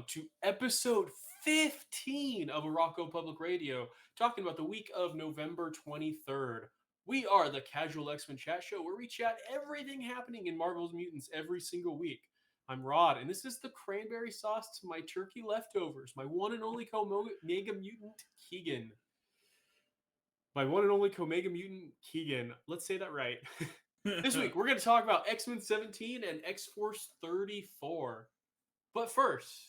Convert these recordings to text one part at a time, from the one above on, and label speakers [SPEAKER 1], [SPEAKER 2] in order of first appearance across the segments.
[SPEAKER 1] welcome to episode 15 of Arakko Public Radio, talking about the week of November 23rd. We are the Casual X-Men Chat Show, where we chat everything happening in Marvel's Mutants every single week. I'm Rod, and this is the cranberry sauce to my turkey leftovers, my one and only Mega Mutant Keegan. My one and only Comega Mutant Keegan. Let's say that right. This week, we're going to talk about X-Men 17 and X-Force 34. But first,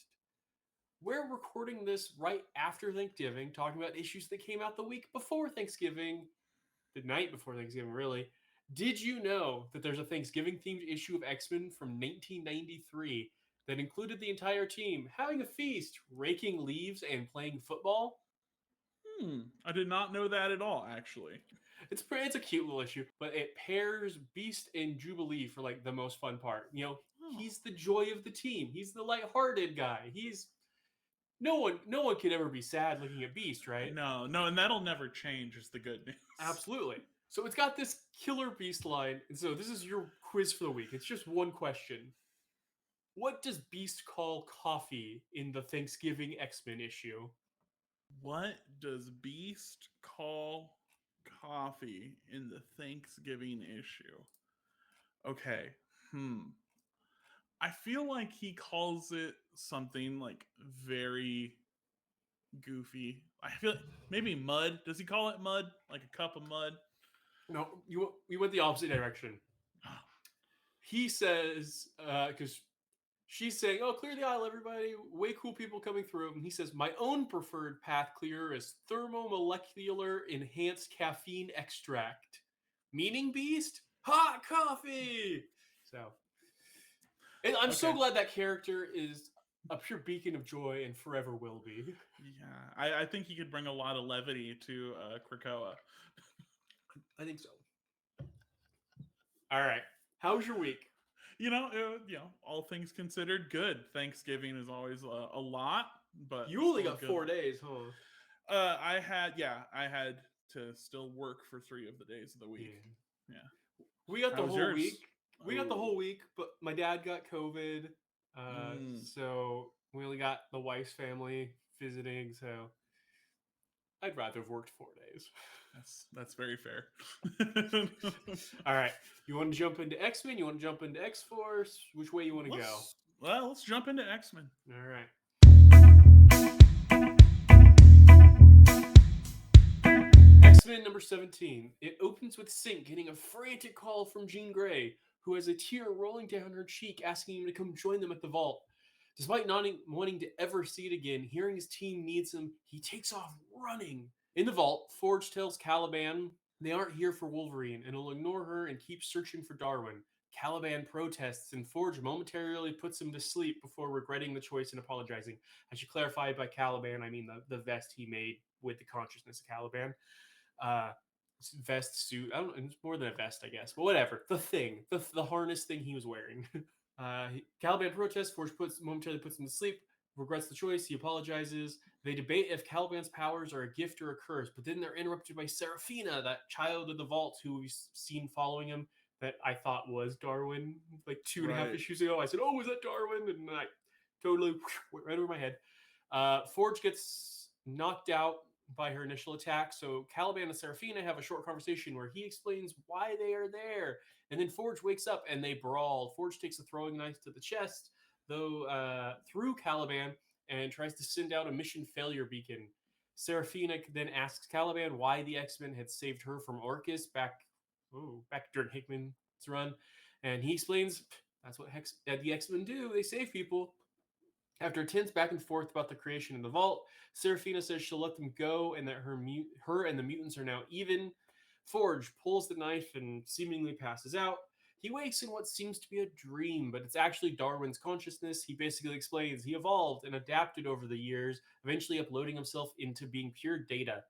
[SPEAKER 1] we're recording this right after Thanksgiving, talking about issues that came out the week before Thanksgiving, the night before Thanksgiving, really. Did you know that there's a Thanksgiving-themed issue of X-Men from 1993 that included the entire team having a feast, raking leaves, and playing football?
[SPEAKER 2] I did not know that at all, actually.
[SPEAKER 1] It's a cute little issue, but it pairs Beast and Jubilee for like the most fun part. You know,
[SPEAKER 2] Oh.
[SPEAKER 1] he's the joy of the team. He's the lighthearted guy. He's no one can ever be sad looking at Beast, right?
[SPEAKER 2] No, and that'll never change is the good news.
[SPEAKER 1] Absolutely. So it's got this killer Beast line, and so this is your quiz for the week. It's just one question. What does Beast call coffee in the Thanksgiving X-Men issue?
[SPEAKER 2] What does Beast call coffee in the Thanksgiving issue? Okay. I feel like he calls it something like very goofy. I feel maybe mud. Does he call it mud? Like a cup of mud?
[SPEAKER 1] No, you went the opposite direction. He says, because she's saying, "Oh, clear the aisle, everybody! Way cool people coming through." And he says, "My own preferred path clearer is thermomolecular enhanced caffeine extract, meaning Beast hot coffee." So, and I'm so
[SPEAKER 2] Okay.
[SPEAKER 1] glad that character is a pure beacon of joy and forever will be.
[SPEAKER 2] Yeah, I think he could bring a lot of levity to Krakoa.
[SPEAKER 1] I think so. All right, how's your week?
[SPEAKER 2] All things considered, good. Thanksgiving is always a lot, but
[SPEAKER 1] You only
[SPEAKER 2] still a
[SPEAKER 1] got
[SPEAKER 2] good.
[SPEAKER 1] 4 days, huh?
[SPEAKER 2] I had to still work for 3 of the days of the week.
[SPEAKER 1] Yeah.
[SPEAKER 2] Yeah.
[SPEAKER 1] We got
[SPEAKER 2] How
[SPEAKER 1] the
[SPEAKER 2] was
[SPEAKER 1] whole
[SPEAKER 2] yours?
[SPEAKER 1] week. We got the
[SPEAKER 2] Oh.
[SPEAKER 1] whole week, but my dad got COVID,
[SPEAKER 2] Mm,
[SPEAKER 1] so we only got the wife's family visiting. So I'd rather have worked 4 days.
[SPEAKER 2] that's very fair.
[SPEAKER 1] All right, you want to jump into X Men? You want to jump into X Force? Which way you want to go?
[SPEAKER 2] let's jump into X-Men.
[SPEAKER 1] All right. X-Men number 17. It opens with Sync getting a frantic call from Jean Grey, who has a tear rolling down her cheek asking him to come join them at the vault. Despite not wanting to ever see it again, hearing his team needs him, he takes off running. In the vault, Forge tells Caliban they aren't here for Wolverine and will ignore her and keep searching for Darwin. Caliban protests and Forge momentarily puts him to sleep before regretting the choice and apologizing. I should clarify by Caliban, I mean the vest he made with the consciousness of Caliban. uh Vest suit. I don't know, it's more than a vest, I guess, but whatever. The thing, the harness thing he was wearing. Caliban protests. Forge momentarily puts him to sleep. Regrets the choice. He apologizes. They debate if Caliban's powers are a gift or a curse, but then they're interrupted by Serafina, that child of the vault who we've seen following him. That I thought was Darwin like two and a half
[SPEAKER 2] Right.
[SPEAKER 1] issues ago. I said, "Oh, was that Darwin?" And I totally went right over my head. Forge gets knocked out by her initial attack. So Caliban and Serafina have a short conversation where he explains why they are there. And then Forge wakes up and they brawl. Forge takes a throwing knife to the chest, though through Caliban, and tries to send out a mission failure beacon. Serafina then asks Caliban why the X-Men had saved her from Orcus back during Hickman's run. And he explains that's what the X-Men do. They save people. After a tense back and forth about the creation of the vault, Serafina says she'll let them go and that her and the mutants are now even. Forge pulls the knife and seemingly passes out. He wakes in what seems to be a dream, but it's actually Darwin's consciousness. He basically explains he evolved and adapted over the years, eventually uploading himself into being pure data.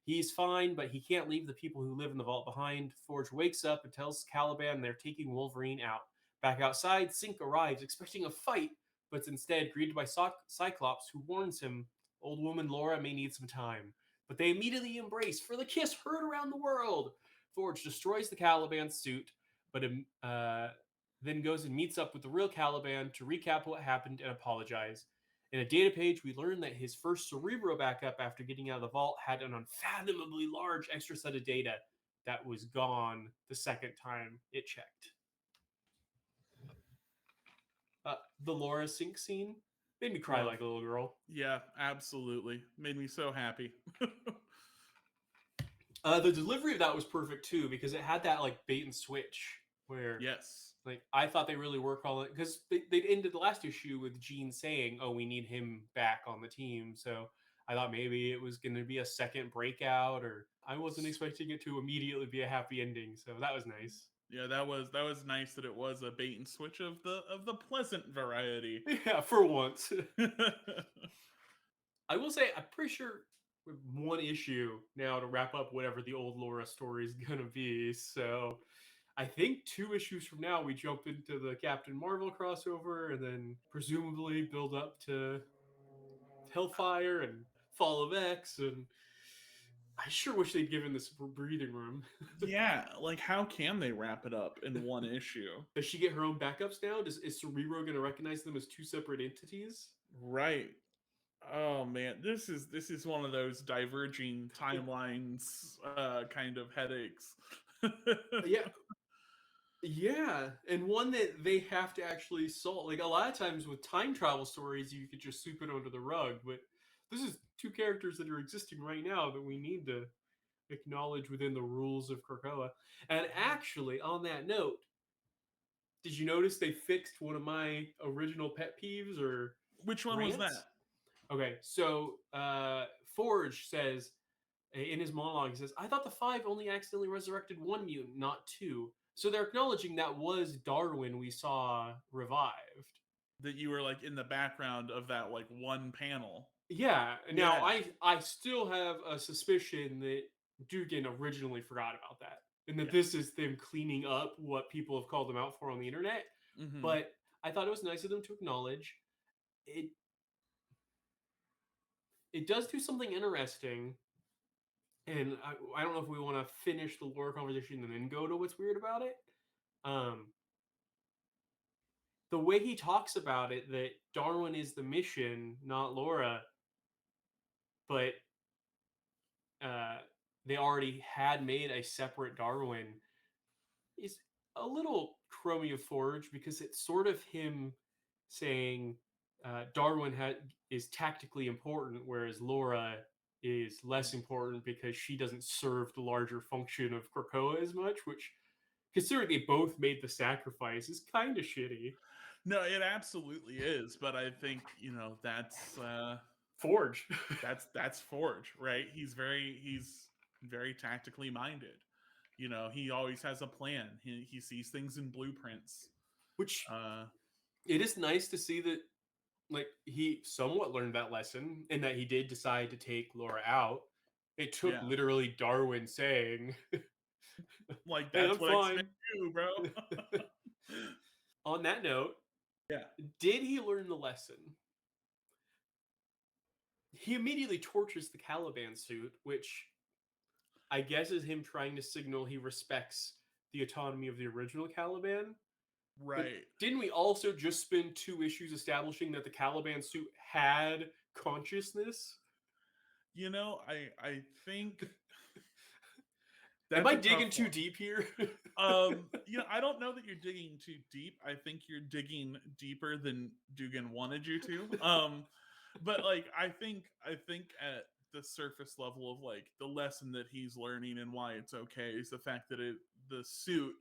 [SPEAKER 1] He's fine, but he can't leave the people who live in the vault behind. Forge wakes up and tells Caliban they're taking Wolverine out. Back outside, Sync arrives, expecting a fight, but is instead greeted by Cyclops, who warns him old woman Laura may need some time. But they immediately embrace for the kiss heard around the world. Forge destroys the Caliban suit, but then goes and meets up with the real Caliban to recap what happened and apologize. In a data page, we learned that his first Cerebro backup after getting out of the vault had an unfathomably large extra set of data that was gone the second time it checked. The Laura sync scene made me cry
[SPEAKER 2] Love.
[SPEAKER 1] like a little girl.
[SPEAKER 2] Yeah, absolutely. Made me so happy.
[SPEAKER 1] The delivery of that was perfect too because it had that like bait and switch where
[SPEAKER 2] Yes.
[SPEAKER 1] like I thought they really were calling because they'd ended the last issue with Gene saying, "Oh, we need him back on the team." So I thought maybe it was going to be a second breakout, or I wasn't expecting it to immediately be a happy ending. So that was nice.
[SPEAKER 2] Yeah, that was nice that it was a bait and switch of the pleasant variety.
[SPEAKER 1] Yeah, for once. I will say I'm pretty sure with one issue now to wrap up whatever the old Laura story is going to be. So I think 2 issues from now we jump into the Captain Marvel crossover and then presumably build up to Hellfire and Fall of X. And I sure wish they'd given this breathing room.
[SPEAKER 2] Yeah, like how can they wrap it up in one issue?
[SPEAKER 1] Does she get her own backups now? Is Cerebro going to recognize them as 2 separate entities?
[SPEAKER 2] Right. Oh man, this is one of those diverging timelines kind of headaches.
[SPEAKER 1] Yeah, yeah, and one that they have to actually solve. Like a lot of times with time travel stories, you could just sweep it under the rug, but this is 2 characters that are existing right now that we need to acknowledge within the rules of Krakoa. And actually, on that note, did you notice they fixed one of my original pet peeves or
[SPEAKER 2] Which one was
[SPEAKER 1] rants?
[SPEAKER 2] that?
[SPEAKER 1] Okay, so Forge says in his monologue, he says, "I thought the 5 only accidentally resurrected 1 mutant, not 2." So they're acknowledging that was Darwin we saw revived.
[SPEAKER 2] That you were like in the background of that like one panel.
[SPEAKER 1] Yeah. Now
[SPEAKER 2] Yeah.
[SPEAKER 1] I still have a suspicion that Dugan originally forgot about that, and that
[SPEAKER 2] Yeah.
[SPEAKER 1] this is them cleaning up what people have called them out for on the internet.
[SPEAKER 2] Mm-hmm.
[SPEAKER 1] But I thought it was nice of them to acknowledge it. It does do something interesting, and I don't know if we want to finish the lore conversation and then go to what's weird about it. Um, the way he talks about it, that Darwin is the mission, not Laura, but uh, they already had made a separate Darwin, is a little crummy of Forge because it's sort of him saying Darwin is tactically important, whereas Laura is less important because she doesn't serve the larger function of Krakoa as much, which, considering they both made the sacrifice, is kind of shitty.
[SPEAKER 2] No, it absolutely is, but I think,
[SPEAKER 1] Forge.
[SPEAKER 2] that's Forge, right? He's very tactically minded. He always has a plan. He sees things in blueprints.
[SPEAKER 1] Which
[SPEAKER 2] Uh
[SPEAKER 1] it is nice to see that like he somewhat learned that lesson and that he did decide to take Laura out. It took
[SPEAKER 2] yeah.
[SPEAKER 1] literally Darwin saying,
[SPEAKER 2] Like
[SPEAKER 1] "Hey,
[SPEAKER 2] that's
[SPEAKER 1] I'm
[SPEAKER 2] what X-Men
[SPEAKER 1] fine."
[SPEAKER 2] do, bro.
[SPEAKER 1] On that note,
[SPEAKER 2] Yeah.
[SPEAKER 1] did he learn the lesson? He immediately tortures the Caliban suit, which I guess is him trying to signal he respects the autonomy of the original Caliban. But
[SPEAKER 2] Right.
[SPEAKER 1] didn't we also just spend 2 issues establishing that the Caliban suit had consciousness?
[SPEAKER 2] I think
[SPEAKER 1] Am
[SPEAKER 2] that's
[SPEAKER 1] I
[SPEAKER 2] a tough
[SPEAKER 1] digging too
[SPEAKER 2] one.
[SPEAKER 1] deep here?
[SPEAKER 2] I don't know that you're digging too deep. I think you're digging deeper than Dugan wanted you to. But like I think at the surface level of like the lesson that he's learning and why it's okay is the fact that the suit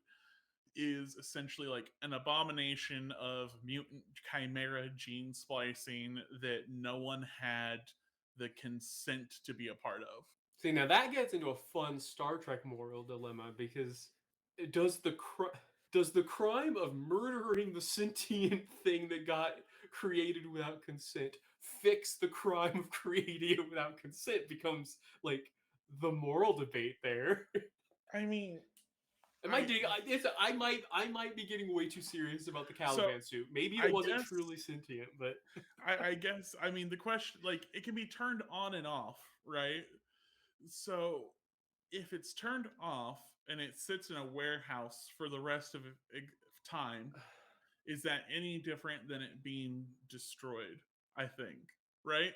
[SPEAKER 2] is essentially like an abomination of mutant chimera gene splicing that no one had the consent to be a part of.
[SPEAKER 1] See, now that gets into a fun Star Trek moral dilemma because does the does the crime of murdering the sentient thing that got created without consent fix the crime of creating it without consent? Becomes like the moral debate there.
[SPEAKER 2] I mean,
[SPEAKER 1] Am I
[SPEAKER 2] I
[SPEAKER 1] dig? I might be getting way too serious about the
[SPEAKER 2] so
[SPEAKER 1] Caliban suit. Maybe it
[SPEAKER 2] I
[SPEAKER 1] wasn't
[SPEAKER 2] guess
[SPEAKER 1] truly sentient, but
[SPEAKER 2] I mean the question, like, it can be turned on and off, right? So if it's turned off and it sits in a warehouse for the rest of time, is that any different than it being destroyed? I think, right?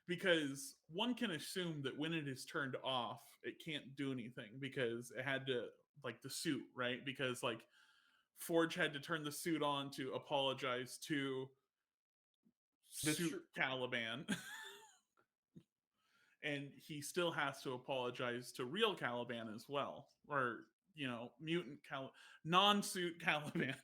[SPEAKER 2] Because one can assume that when it is turned off, it can't do anything because it had to, like, the suit, right? Because, like, Forge had to turn the suit on to apologize to
[SPEAKER 1] That's
[SPEAKER 2] suit
[SPEAKER 1] true.
[SPEAKER 2] Caliban. And he still has to apologize to real Caliban as well. Or, mutant non-suit Caliban.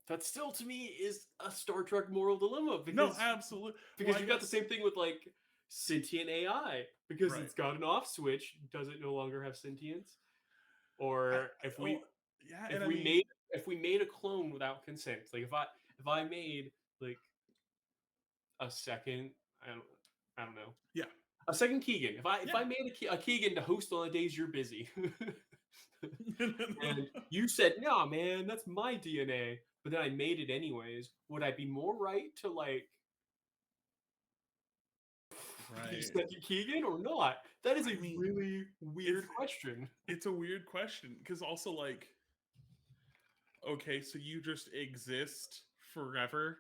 [SPEAKER 1] That still to me is a Star Trek moral dilemma
[SPEAKER 2] No,
[SPEAKER 1] because
[SPEAKER 2] absolutely. Well,
[SPEAKER 1] because
[SPEAKER 2] I
[SPEAKER 1] you got the
[SPEAKER 2] guess
[SPEAKER 1] same thing with like sentient AI because
[SPEAKER 2] right.
[SPEAKER 1] it's got an off switch, does it no longer have sentience?
[SPEAKER 2] I
[SPEAKER 1] Or if
[SPEAKER 2] well,
[SPEAKER 1] we
[SPEAKER 2] yeah, and
[SPEAKER 1] if
[SPEAKER 2] I
[SPEAKER 1] we
[SPEAKER 2] mean,
[SPEAKER 1] made if we made a clone without consent, like if I made like a second, I don't I don't know,
[SPEAKER 2] yeah,
[SPEAKER 1] a second Keegan. If
[SPEAKER 2] yeah.
[SPEAKER 1] I made a Keegan to host on the days you're busy, and you said, "No, man, that's my DNA," but then I made it anyways, would I be more right to like be
[SPEAKER 2] Right.
[SPEAKER 1] second Keegan or not? That is a
[SPEAKER 2] I mean,
[SPEAKER 1] really
[SPEAKER 2] it's
[SPEAKER 1] weird question.
[SPEAKER 2] it's a weird question because also, like, okay, so you just exist forever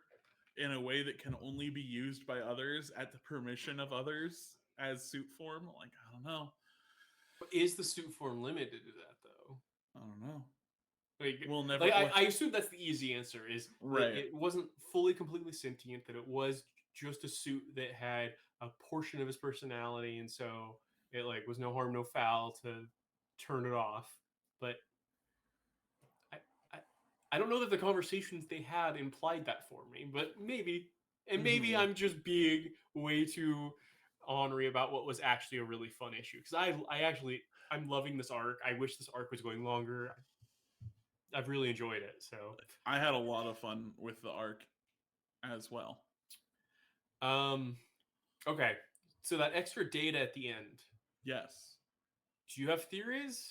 [SPEAKER 2] in a way that can only be used by others at the permission of others as suit form. Like, I don't know.
[SPEAKER 1] Is the suit form limited to that though?
[SPEAKER 2] I don't know.
[SPEAKER 1] Like,
[SPEAKER 2] We'll
[SPEAKER 1] like
[SPEAKER 2] never.
[SPEAKER 1] I assume that's the easy answer is that
[SPEAKER 2] Right.
[SPEAKER 1] it wasn't fully completely sentient, that it was just a suit that had a portion of his personality, and so it like was no harm, no foul to turn it off. But I, I, I don't know that the conversations they had implied that for me, but maybe, and maybe
[SPEAKER 2] Hmm.
[SPEAKER 1] I'm just being way too ornery about what was actually a really fun issue because I'm loving this arc. I wish this arc was going longer. I've really enjoyed it. So,
[SPEAKER 2] I had a lot of fun with the arc as well.
[SPEAKER 1] um, okay. So that extra data at the end.
[SPEAKER 2] Yes,
[SPEAKER 1] Do you have theories?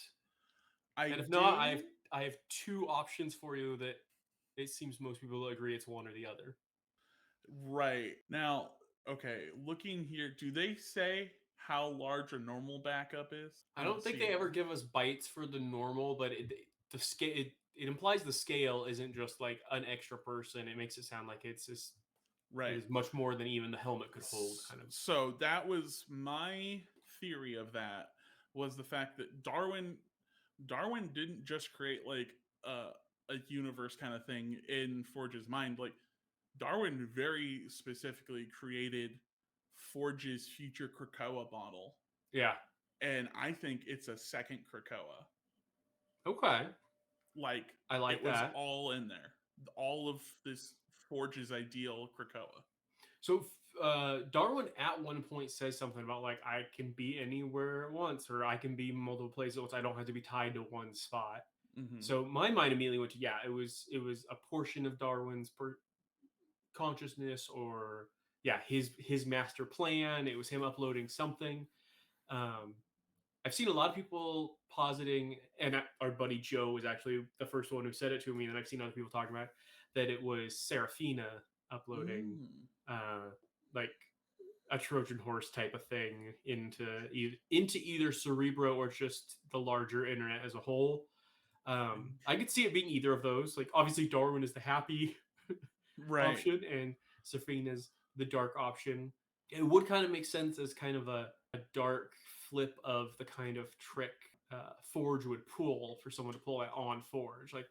[SPEAKER 2] I
[SPEAKER 1] And if not,
[SPEAKER 2] do.
[SPEAKER 1] I have two options for you that it seems most people will agree it's one or the other.
[SPEAKER 2] Right now, okay. Looking here, do they say how large a normal backup is? I
[SPEAKER 1] I
[SPEAKER 2] don't
[SPEAKER 1] don't think
[SPEAKER 2] see
[SPEAKER 1] they ever
[SPEAKER 2] one.
[SPEAKER 1] give us bytes for the normal, but the scale it implies the scale isn't just like an extra person. It makes it sound like it
[SPEAKER 2] Right.
[SPEAKER 1] is much more than even the helmet could hold. Kind of.
[SPEAKER 2] So that was my theory of that, was the fact that Darwin didn't just create like a universe kind of thing in Forge's mind. Like, Darwin very specifically created Forge's future Krakoa model,
[SPEAKER 1] Yeah.
[SPEAKER 2] and I think it's a second Krakoa.
[SPEAKER 1] Okay.
[SPEAKER 2] Like,
[SPEAKER 1] I like
[SPEAKER 2] it was
[SPEAKER 1] that.
[SPEAKER 2] all in there, all of this Forge's ideal Krakoa.
[SPEAKER 1] So Darwin at one point says something about like I can be anywhere at once, or I can be multiple places at once. I don't have to be tied to one spot.
[SPEAKER 2] Mm-hmm.
[SPEAKER 1] So my mind immediately went to yeah, it was a portion of Darwin's consciousness, or yeah, his master plan. It was him uploading something. Um, I've seen a lot of people positing, and our buddy Joe was actually the first one who said it to me, and I've seen other people talking about that it was Serafina uploading,
[SPEAKER 2] Mm.
[SPEAKER 1] uh, like a Trojan horse type of thing into either Cerebro or just the larger internet as a whole. I could see it being either of those. Like obviously Darwin is the happy
[SPEAKER 2] Right.
[SPEAKER 1] option, and Safina's the dark option. It would kind of make sense as kind of a dark flip of the kind of trick Forge would pull for someone to pull it on Forge. Like,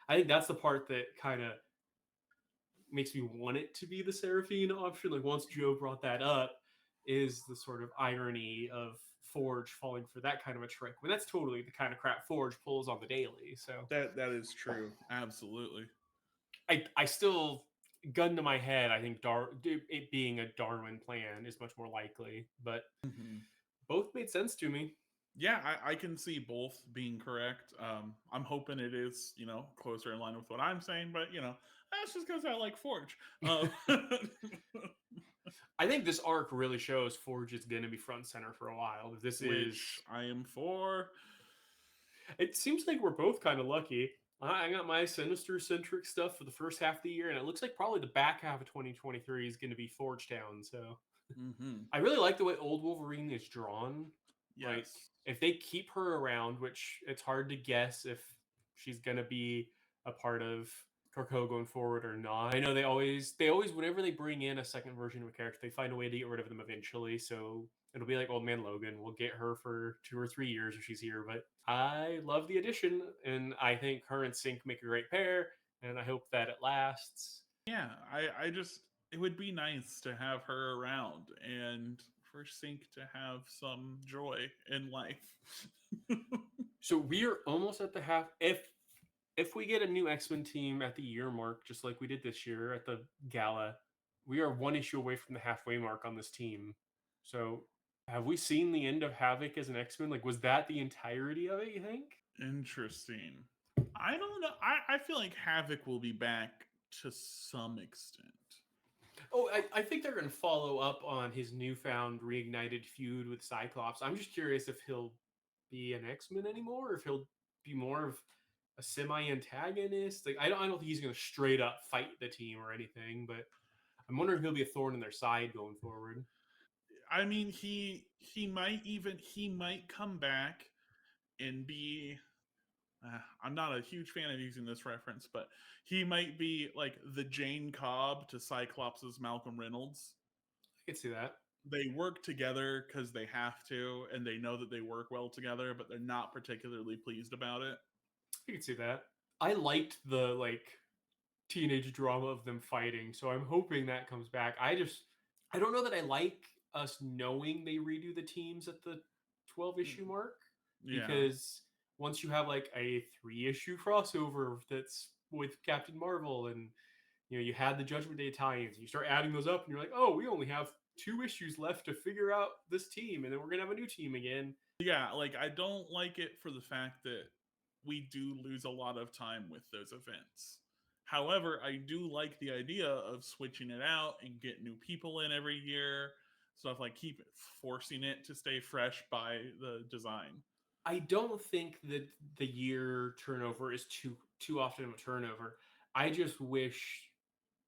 [SPEAKER 1] I think that's the part that kind of makes me want it to be the Seraphine option. Like, once Joe brought that up, is the sort of irony of Forge falling for that kind of a trick. But that's totally the kind of crap Forge pulls on the daily. So
[SPEAKER 2] That is true. Absolutely.
[SPEAKER 1] I still gun to my head. I think it being a Darwin plan is much more likely, but
[SPEAKER 2] Hmm.
[SPEAKER 1] both made sense to me.
[SPEAKER 2] Yeah, I can see both being correct. I'm hoping it is, closer in line with what I'm saying, but that's just because I like Forge.
[SPEAKER 1] I think this arc really shows Forge is going to be front and center for a while. This
[SPEAKER 2] Which
[SPEAKER 1] is.
[SPEAKER 2] I am for.
[SPEAKER 1] It seems like we're both kind of lucky. I got my Sinister centric stuff for the first half of the year, and it looks like probably the back half of 2023 is going to be Forge Town. So
[SPEAKER 2] Hmm.
[SPEAKER 1] I really like the way Old Wolverine is drawn. Like,
[SPEAKER 2] Yes.
[SPEAKER 1] if they keep her around, which it's hard to guess if she's going to be a part of Carco going forward or not. I know they always whenever they bring in a second version of a character, they find a way to get rid of them eventually. So it'll be like Old Man Logan. We'll get her for 2 or 3 years if she's here. But I love the addition, and I think her and Sync make a great pair, and I hope that it lasts.
[SPEAKER 2] Yeah, I just it would be nice to have her around and for Sync to have some joy in life.
[SPEAKER 1] So we are almost at the half. If we get a new X-Men team at the year mark, just like we did this year at the gala, we are one issue away from the halfway mark on this team. So have we seen the end of Havoc as an X-Men? Like, was that the entirety of it, you think?
[SPEAKER 2] Interesting. I don't know. I feel like Havoc will be back to some extent.
[SPEAKER 1] Oh, I think they're going to follow up on his newfound reignited feud with Cyclops. I'm just curious if he'll be an X-Men anymore, or if he'll be more of a semi-antagonist. Like, I don't think he's going to straight up fight the team or anything, but I'm wondering if he'll be a thorn in their side going forward.
[SPEAKER 2] I mean, he might come back and be. I'm not a huge fan of using this reference, but he might be like the Jane Cobb to Cyclops' Malcolm Reynolds.
[SPEAKER 1] I could see that.
[SPEAKER 2] They work together because they have to, and they know that they work well together, but they're not particularly pleased about it.
[SPEAKER 1] I could see that. I liked the like teenage drama of them fighting, so I'm hoping that comes back. I don't know that I like us knowing they redo the teams at the 12 issue mark,
[SPEAKER 2] Yeah.
[SPEAKER 1] because once you have like a 3 issue crossover that's with Captain Marvel, and you had the Judgment Day tie-ins, you start adding those up and you're like, oh, we only have 2 issues left to figure out this team, and then we're gonna have a new team again.
[SPEAKER 2] Yeah, like I don't like it for the fact that we do lose a lot of time with those events. However, I do like the idea of switching it out and get new people in every year. Stuff like keep forcing it to stay fresh by the design.
[SPEAKER 1] I don't think that the year turnover is too often of a turnover. I just wish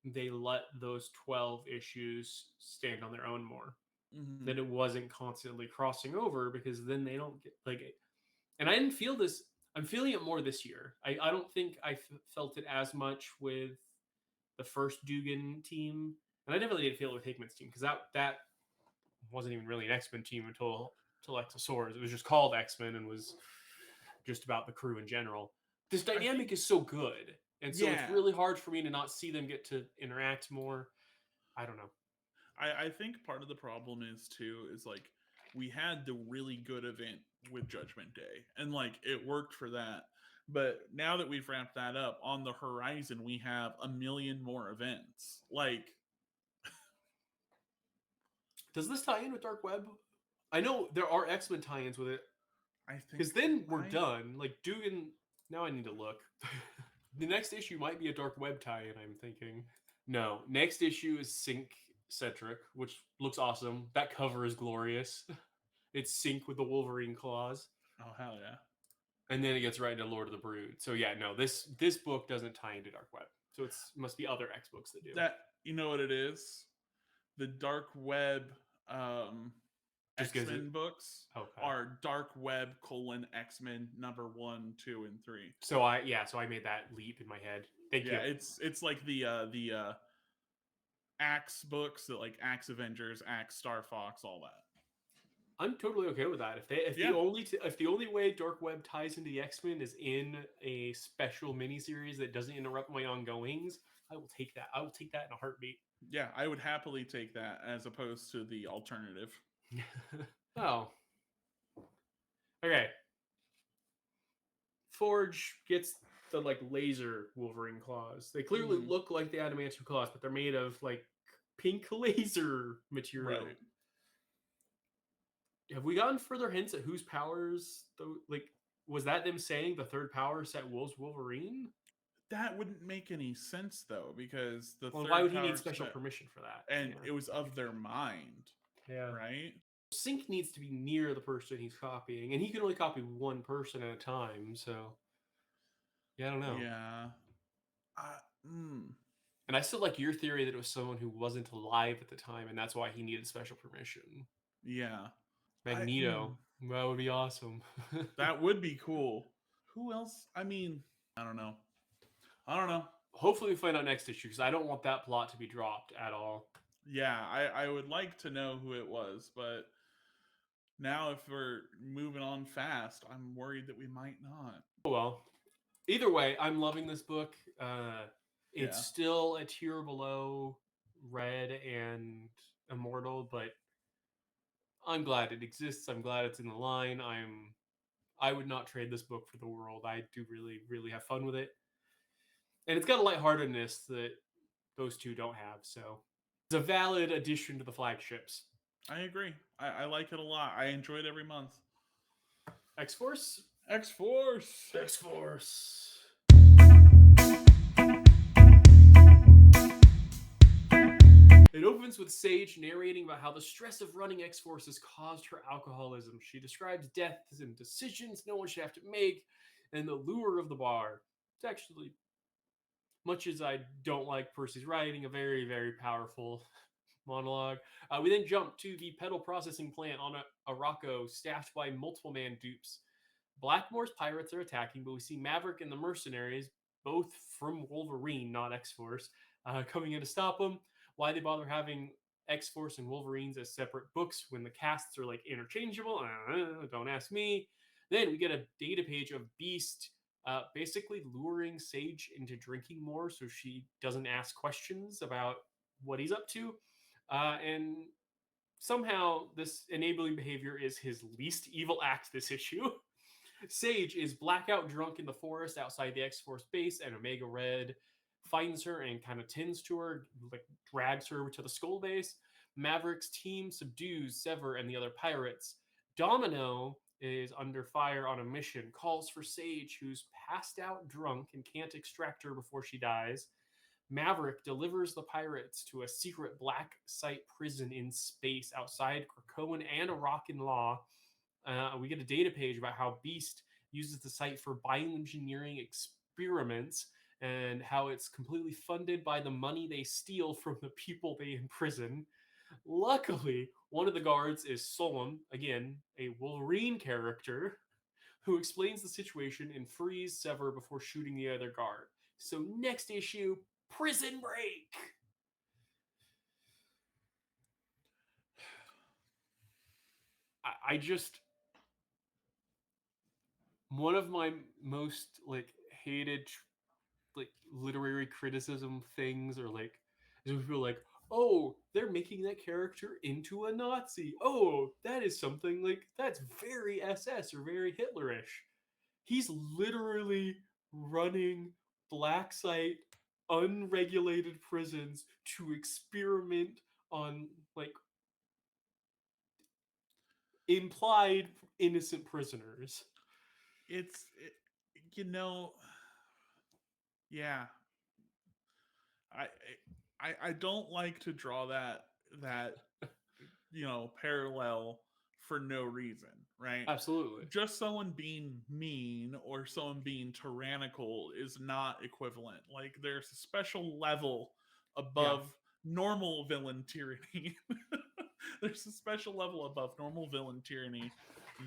[SPEAKER 1] they let those 12 issues stand on their own more.
[SPEAKER 2] Mm-hmm.
[SPEAKER 1] That it wasn't constantly crossing over, because then they don't get like it. And I didn't feel this. I'm feeling it more this year. I don't think I felt it as much with the first Dugan team, and I definitely didn't feel it with Hickman's team, because that wasn't even really an X-Men team until Exosaurs. It was just called X-Men and was just about the crew in general. This dynamic is so good, and so it's
[SPEAKER 2] Yeah,
[SPEAKER 1] really hard for me to not see them get to interact more. I don't know.
[SPEAKER 2] I think part of the problem is too is like we had the really good event with Judgment Day, and like it worked for that. But now that we've wrapped that up, on the horizon we have a million more events. Like
[SPEAKER 1] Does this tie in with Dark Web? I know there are X-Men tie-ins with it,
[SPEAKER 2] I think
[SPEAKER 1] because then we're
[SPEAKER 2] might.
[SPEAKER 1] done. Like Dugan. Now I need to look. The next issue might be a Dark Web tie-in, I'm thinking. No, next issue is Sync Centric, which looks awesome. That cover is glorious. It's Sync with the Wolverine claws,
[SPEAKER 2] Oh hell yeah!
[SPEAKER 1] and then it gets right into Lord of the Brood. So yeah, no, this book doesn't tie into Dark Web. So it's must be other X books that do.
[SPEAKER 2] That you know what it is? The Dark Web
[SPEAKER 1] Just
[SPEAKER 2] X
[SPEAKER 1] gives it.
[SPEAKER 2] Men books
[SPEAKER 1] Okay.
[SPEAKER 2] are Dark Web X Men number 1, 2, and 3.
[SPEAKER 1] So I made that leap in my head. Thank you.
[SPEAKER 2] It's like the Axe books that like Axe Avengers, Axe Star Fox, all that.
[SPEAKER 1] I'm totally okay with that. If the only way Dark Web ties into the X-Men is in a special miniseries that doesn't interrupt my ongoings, I will take that. I will take that in a heartbeat.
[SPEAKER 2] Yeah, I would happily take that as opposed to the alternative.
[SPEAKER 1] Oh. Okay. Forge gets the like laser Wolverine claws. They clearly look like the adamantium claws, but they're made of like pink laser material.
[SPEAKER 2] Right.
[SPEAKER 1] Have we gotten further hints at whose powers though? Like, was that them saying the third power set Wolverine?
[SPEAKER 2] That wouldn't make any sense though, because the
[SPEAKER 1] Well,
[SPEAKER 2] third
[SPEAKER 1] why would he
[SPEAKER 2] power
[SPEAKER 1] need special
[SPEAKER 2] set,
[SPEAKER 1] permission for that?
[SPEAKER 2] and it was of their mind,
[SPEAKER 1] Yeah.
[SPEAKER 2] right?
[SPEAKER 1] Sync needs to be near the person he's copying, and he can only copy one person at a time. So, yeah, I don't know.
[SPEAKER 2] Yeah.
[SPEAKER 1] And I still like your theory that it was someone who wasn't alive at the time, and that's why he needed special permission.
[SPEAKER 2] Yeah.
[SPEAKER 1] Magneto. That would be awesome.
[SPEAKER 2] That would be cool. Who else? I mean, I don't know.
[SPEAKER 1] Hopefully, we find out next issue because I don't want that plot to be dropped at all.
[SPEAKER 2] Yeah, I would like to know who it was, but now if we're moving on fast, I'm worried that we might not.
[SPEAKER 1] Oh well. Either way, I'm loving this book. It's
[SPEAKER 2] Yeah.
[SPEAKER 1] still a tier below Red and Immortal, but I'm glad it exists. I'm glad it's in the line. I would not trade this book for the world. I do really, really have fun with it. And it's got a lightheartedness that those two don't have. So it's a valid addition to the flagships.
[SPEAKER 2] I agree. I like it a lot. I enjoy it every month.
[SPEAKER 1] X Force?
[SPEAKER 2] X Force!
[SPEAKER 1] X Force. It opens with Sage narrating about how the stress of running X Force has caused her alcoholism. She describes deaths and decisions no one should have to make, and the lure of the bar. It's actually, much as I don't like Percy's writing, a very, very powerful monologue. We then jump to the pedal processing plant on Arakko, staffed by multiple man dupes. Blackmore's pirates are attacking, but we see Maverick and the mercenaries, both from Wolverine, not X Force, coming in to stop them. Why they bother having X Force and Wolverines as separate books when the casts are like interchangeable? Don't ask me. Then we get a data page of Beast basically luring Sage into drinking more so she doesn't ask questions about what he's up to. And somehow this enabling behavior is his least evil act this issue. Sage is blackout drunk in the forest outside the X Force base, and Omega Red finds her and kind of tends to her, like drags her to the Skull base. Maverick's team subdues Sever and the other pirates. Domino is under fire on a mission, calls for Sage, who's passed out drunk and can't extract her before she dies. Maverick delivers the pirates to a secret black site prison in space outside Krakoan and Arakan law. We get a data page about how Beast uses the site for bioengineering experiments and how it's completely funded by the money they steal from the people they imprison. Luckily, one of the guards is Solom, again, a Wolverine character, who explains the situation and frees Sever before shooting the other guard. So, next issue, Prison Break. I just one of my most like hated like literary criticism things or like is people like, oh, they're making that character into a Nazi. Oh, that is something like that's very SS or very Hitlerish. He's literally running black site unregulated prisons to experiment on like implied innocent prisoners.
[SPEAKER 2] It's, you know, yeah. I, I don't like to draw that parallel for no reason, right?
[SPEAKER 1] Absolutely.
[SPEAKER 2] Just someone being mean or someone being tyrannical is not equivalent. Like there's a special level
[SPEAKER 1] Yeah.
[SPEAKER 2] above normal villain tyranny. There's a special level above normal villain tyranny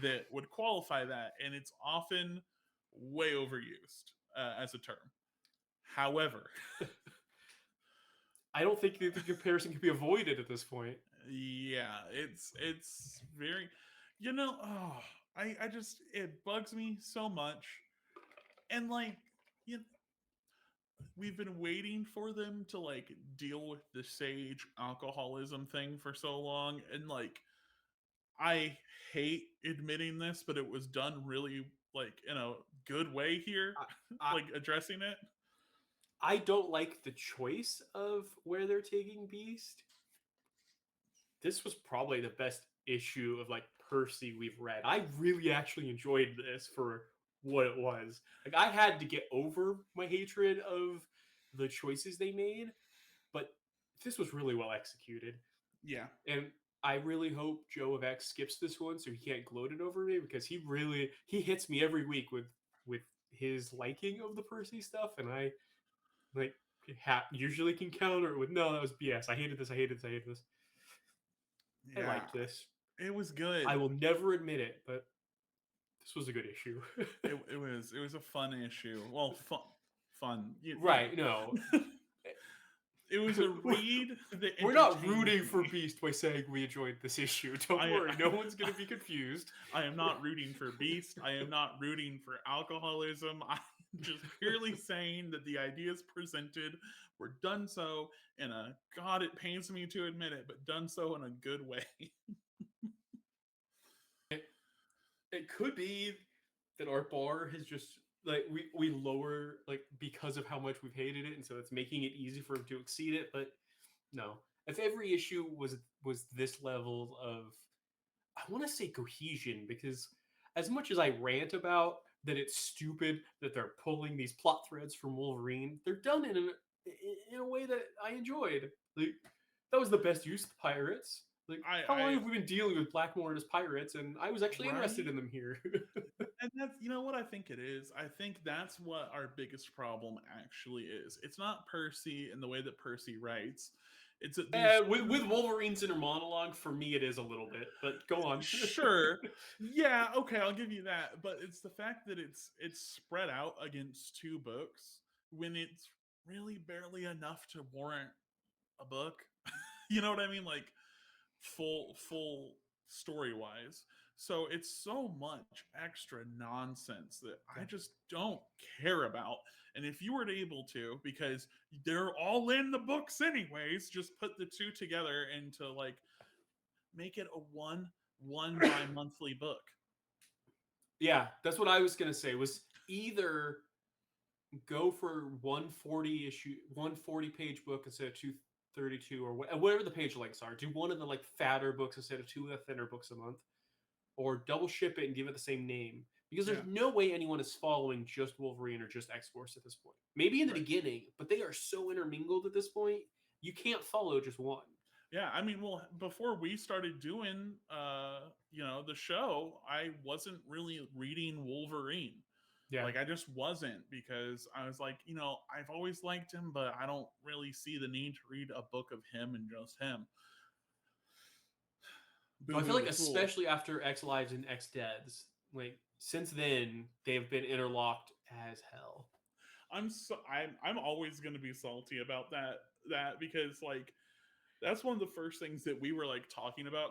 [SPEAKER 2] that would qualify that, and it's often way overused as a term. However,
[SPEAKER 1] I don't think the comparison can be avoided at this point.
[SPEAKER 2] yeah, it's very, oh, I just it bugs me so much, and like, you know, we've been waiting for them to like deal with the Sage alcoholism thing for so long, and like I hate admitting this, but it was done really like in a good way here,
[SPEAKER 1] I,
[SPEAKER 2] like addressing it.
[SPEAKER 1] I don't like the choice of where they're taking Beast. This was probably the best issue of like Percy we've read. I really actually enjoyed this for what it was. Like I had to get over my hatred of the choices they made, but this was really well executed.
[SPEAKER 2] Yeah,
[SPEAKER 1] And I really hope Joe of X skips this one so he can't gloat it over me because he hits me every week with his liking of the Percy stuff, and I like usually can counter it with no, that was BS. I hated this. I hated this. I hated this. I
[SPEAKER 2] yeah,
[SPEAKER 1] liked this.
[SPEAKER 2] it was good.
[SPEAKER 1] I will never admit it, but this was a good issue.
[SPEAKER 2] It was a fun issue. Well, fun.
[SPEAKER 1] Right? No,
[SPEAKER 2] It was a read that
[SPEAKER 1] we're not
[SPEAKER 2] entertained
[SPEAKER 1] rooting for
[SPEAKER 2] me.
[SPEAKER 1] Beast by saying we enjoyed this issue. Don't
[SPEAKER 2] I
[SPEAKER 1] worry, no one's gonna be confused.
[SPEAKER 2] I am not rooting for Beast. I am not rooting for alcoholism. I'm just purely saying that the ideas presented were done so in a, God, it pains me to admit it, but done so in a good way.
[SPEAKER 1] It could be that our bar has just like we lower like because of how much we've hated it, and so it's making it easy for him to exceed it. But no, if every issue was this level of, I want to say cohesion, because as much as I rant about that it's stupid that they're pulling these plot threads from Wolverine, they're done in a way that I enjoyed. Like that was the best use of the pirates. Like how long
[SPEAKER 2] I
[SPEAKER 1] have we been dealing with Blackmore and his pirates? And I was actually interested
[SPEAKER 2] right.
[SPEAKER 1] in them here.
[SPEAKER 2] And that's, you know what I think it is? I think that's what our biggest problem actually is. It's not Percy and the way that Percy writes. It's that these
[SPEAKER 1] With Wolverine's inner monologue, for me it is a little bit. But go on.
[SPEAKER 2] sure, yeah, okay, I'll give you that, but it's the fact that it's spread out against two books when it's really barely enough to warrant a book. You know what I mean? Like full story wise. So it's so much extra nonsense that I
[SPEAKER 1] Yeah.
[SPEAKER 2] just don't care about. And if you were able to, because they're all in the books anyways, just put the two together into like make it a one by monthly book.
[SPEAKER 1] Yeah, that's what I was gonna say. Was either go for 140 page book instead of 232, or whatever the page lengths are. Do one of the like fatter books instead of two of the thinner books a month, or double ship it and give it the same name. Because there's
[SPEAKER 2] Yeah,
[SPEAKER 1] no way anyone is following just Wolverine or just X Force at this point. Maybe in the
[SPEAKER 2] right.
[SPEAKER 1] beginning, but they are so intermingled at this point. You can't follow just one.
[SPEAKER 2] Yeah, I mean, well, before we started doing the show, I wasn't really reading Wolverine.
[SPEAKER 1] Yeah.
[SPEAKER 2] Like I just wasn't, because I was like, I've always liked him, but I don't really see the need to read a book of him and just him. Boo
[SPEAKER 1] I feel
[SPEAKER 2] hoo
[SPEAKER 1] like
[SPEAKER 2] the fool.
[SPEAKER 1] especially after X Lives and X Deaths, like since then they've been interlocked as hell.
[SPEAKER 2] I'm always going to be salty about that because like that's one of the first things that we were like talking about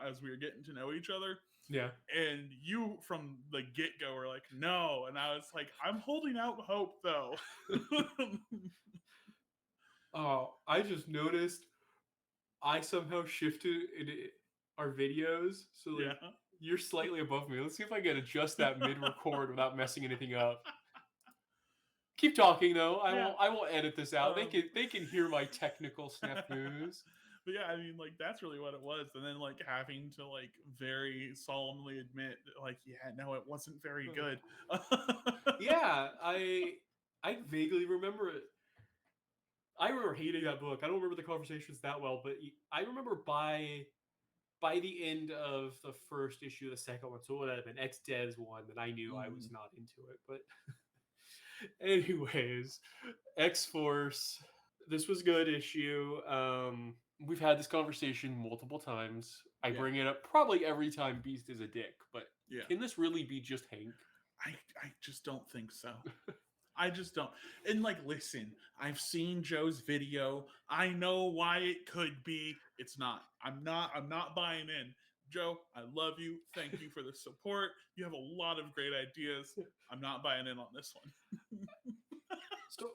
[SPEAKER 2] as we were getting to know each other.
[SPEAKER 1] Yeah.
[SPEAKER 2] And you from the get-go were like, no, and I was like, I'm holding out hope though.
[SPEAKER 1] Oh, I just noticed I somehow shifted our videos, so like
[SPEAKER 2] Yeah.
[SPEAKER 1] you're slightly above me. Let's see if I can adjust that mid-record without messing anything up. Keep talking though. I
[SPEAKER 2] Yeah.
[SPEAKER 1] won't. I won't edit this out. They
[SPEAKER 2] um
[SPEAKER 1] can. They can hear my technical snafus.
[SPEAKER 2] but yeah, I mean, like that's really what it was. And then like having to like very solemnly admit that, like, yeah, no, it wasn't very good.
[SPEAKER 1] Yeah, I vaguely remember it. I remember hating that book. I don't remember the conversations that well, but I remember by the end of the first issue of the second one, so it would have been X Devs one, that I knew I was
[SPEAKER 2] Mhm.
[SPEAKER 1] not into it. But anyways, X Force. This was a good issue. We've had this conversation multiple times. I
[SPEAKER 2] Yeah.
[SPEAKER 1] bring it up probably every time Beast is a dick, but
[SPEAKER 2] Yeah.
[SPEAKER 1] can this really be just Hank?
[SPEAKER 2] I just don't think so. I just don't. And like, listen, I've seen Joe's video. I know why it could be. It's not. I'm not buying in. Joe, I love you. Thank you for the support. You have a lot of great ideas. I'm not buying in on this one.
[SPEAKER 1] So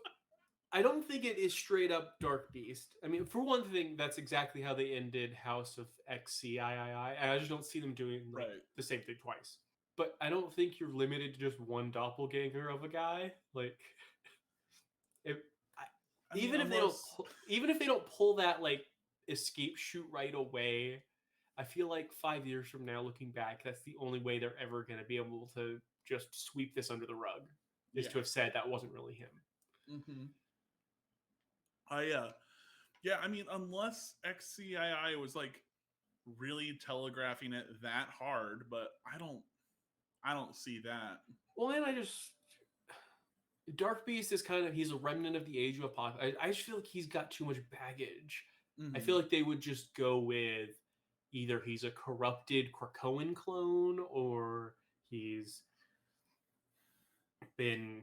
[SPEAKER 1] I don't think it is straight up Dark Beast. I mean, for one thing, that's exactly how they ended House of XCIII. I just don't see them doing like
[SPEAKER 2] Right.
[SPEAKER 1] the same thing twice. But I don't think you're limited to just one doppelganger of a guy. Like, if, I,
[SPEAKER 2] I mean, unless
[SPEAKER 1] even if they don't pull that like escape shoot right away, I feel like 5 years from now, looking back, that's the only way they're ever going to be able to just sweep this under the rug, is
[SPEAKER 2] yeah.
[SPEAKER 1] to have said that wasn't really him.
[SPEAKER 2] Mm-hmm. Yeah, I mean, unless XCII was like really telegraphing it that hard, but I don't see that.
[SPEAKER 1] Well, then I just Dark Beast is kind of, he's a remnant of the Age of Apocalypse. I just feel like he's got too much baggage. I
[SPEAKER 2] Mm-hmm.
[SPEAKER 1] feel like they would just go with either he's a corrupted Krakoan clone, or he's been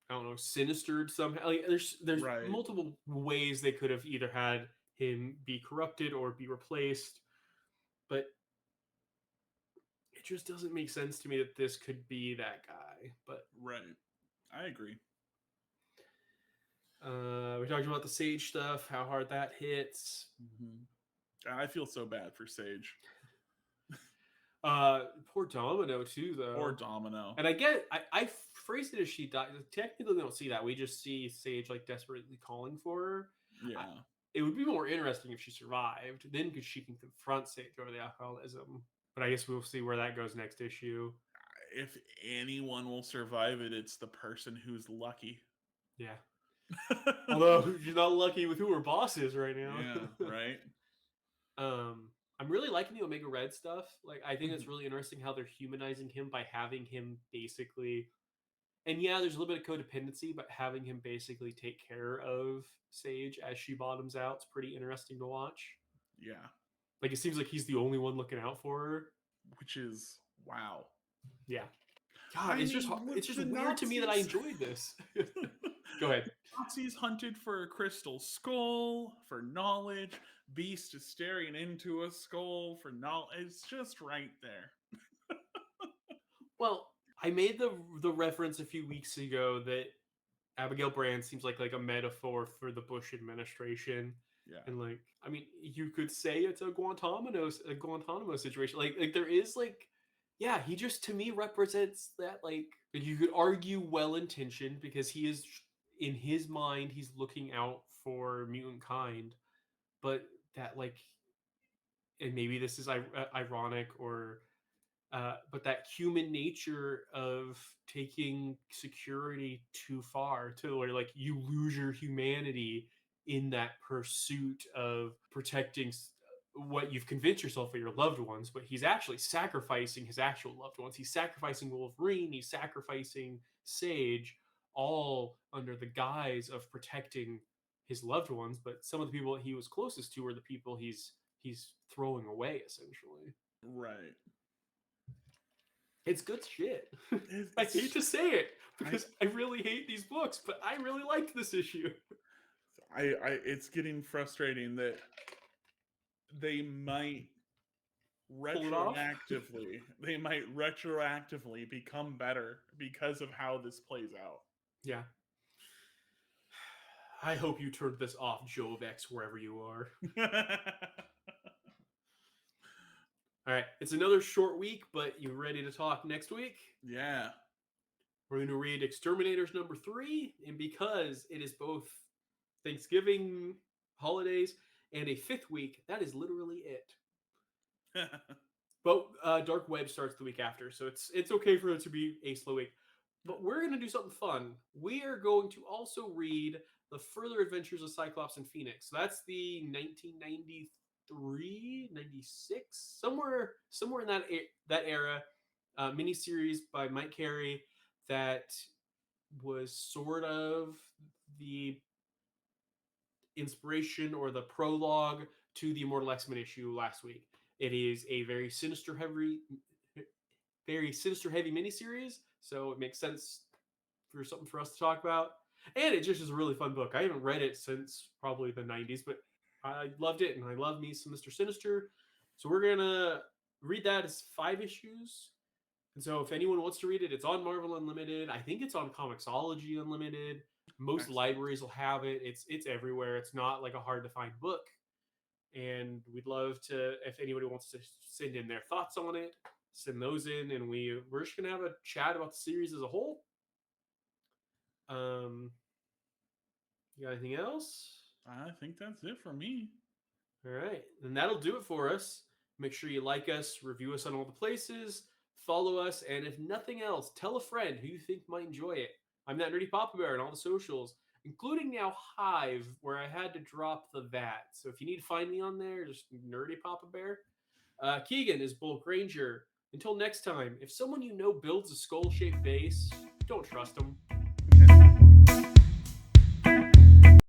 [SPEAKER 1] I don't know, sinistered somehow. Like there's
[SPEAKER 2] Right.
[SPEAKER 1] multiple ways they could have either had him be corrupted or be replaced, but it just doesn't make sense to me that this could be that guy. But
[SPEAKER 2] Right. I agree.
[SPEAKER 1] we talked about the Sage stuff, how hard that hits.
[SPEAKER 2] I feel so bad for Sage
[SPEAKER 1] Poor Domino too,
[SPEAKER 2] or
[SPEAKER 1] though.
[SPEAKER 2] Domino.
[SPEAKER 1] And I phrased it as she died. Technically, we don't see that. We just see Sage like desperately calling for her. I,
[SPEAKER 2] Yeah.
[SPEAKER 1] it would be more interesting if she survived. Then, because she can confront Sage over the alcoholism. But I guess we'll see where that goes next issue.
[SPEAKER 2] If anyone will survive it, it's the person who's lucky.
[SPEAKER 1] Yeah. Although she's not lucky with who her boss is right now.
[SPEAKER 2] Yeah, right.
[SPEAKER 1] I'm really liking the Omega Red stuff. Like, I think it's really interesting how they're humanizing him by having him basically. And yeah, there's a little bit of codependency, but having him basically take care of Sage as she bottoms out is pretty interesting to watch.
[SPEAKER 2] Yeah.
[SPEAKER 1] Like, it seems like he's the only one looking out for her.
[SPEAKER 2] Which is wow.
[SPEAKER 1] Yeah. God,
[SPEAKER 2] I
[SPEAKER 1] it's just
[SPEAKER 2] mean, with
[SPEAKER 1] it's just
[SPEAKER 2] the
[SPEAKER 1] weird to me that I
[SPEAKER 2] Nazis,
[SPEAKER 1] enjoyed this. Go ahead.
[SPEAKER 2] Nazis hunted for a crystal skull for knowledge. Beast is staring into a skull for knowledge. It's just right there.
[SPEAKER 1] Well, I made the reference a few weeks ago that Abigail Brand seems like a metaphor for the Bush administration.
[SPEAKER 2] Yeah.
[SPEAKER 1] And like, I mean, you could say it's a Guantanamo situation. Like there is like, yeah, he just to me represents that like you could argue well intentioned because he is in his mind he's looking out for mutant kind, but that like, and maybe this is ironic or but that human nature of taking security too far to where like you lose your humanity in that pursuit of protecting what you've convinced yourself are your loved ones, but he's actually sacrificing his actual loved ones. He's sacrificing Wolverine, he's sacrificing Sage, all under the guise of protecting his loved ones, but some of the people he was closest to are the people he's throwing away essentially.
[SPEAKER 2] Right.
[SPEAKER 1] It's good shit.
[SPEAKER 2] It's,
[SPEAKER 1] I hate to say it
[SPEAKER 2] I,
[SPEAKER 1] because I really hate these books, but I really liked this issue.
[SPEAKER 2] it's getting frustrating that they might
[SPEAKER 1] Pull it off.
[SPEAKER 2] retroactively become better because of how this plays out.
[SPEAKER 1] Yeah. I hope you turned this off, Jovex, wherever you are. All right. It's another short week, but you ready to talk next week?
[SPEAKER 2] Yeah.
[SPEAKER 1] We're going to read Exterminators #3. And because it is both Thanksgiving holidays and a fifth week, that is literally it. But Dark Web starts the week after, so it's okay for it to be a slow week. But we're going to do something fun. We are going to also read The Further Adventures of Cyclops and Phoenix. So that's the 1993, 96, somewhere in that era miniseries by Mike Carey that was sort of the inspiration or the prologue to the Immortal X-Men issue last week. It is a very sinister heavy miniseries, so it makes sense for something for us to talk about. And it just is a really fun book. I haven't read it since probably the 90s, but I loved it, and I love me some Mr. Sinister. So we're gonna read that as 5 issues. And so if anyone wants to read it, it's on Marvel Unlimited. I think it's on Comixology Unlimited. Most
[SPEAKER 2] Excellent.
[SPEAKER 1] libraries will have it. It's everywhere. It's not like a hard to find book. And we'd love to, if anybody wants to send in their thoughts on it, send those in, and we're just gonna have a chat about the series as a whole. You got anything else?
[SPEAKER 2] I think that's it for me.
[SPEAKER 1] All right, and that'll do it for us. Make sure you like us, review us on all the places, follow us, and if nothing else, tell a friend who you think might enjoy it. I'm that nerdy Papa Bear on all the socials, including now Hive, where I had to drop the VAT. So if you need to find me on there, just nerdy Papa Bear. Keegan is Bulk Ranger. Until next time, if someone you know builds a skull-shaped base, don't trust them.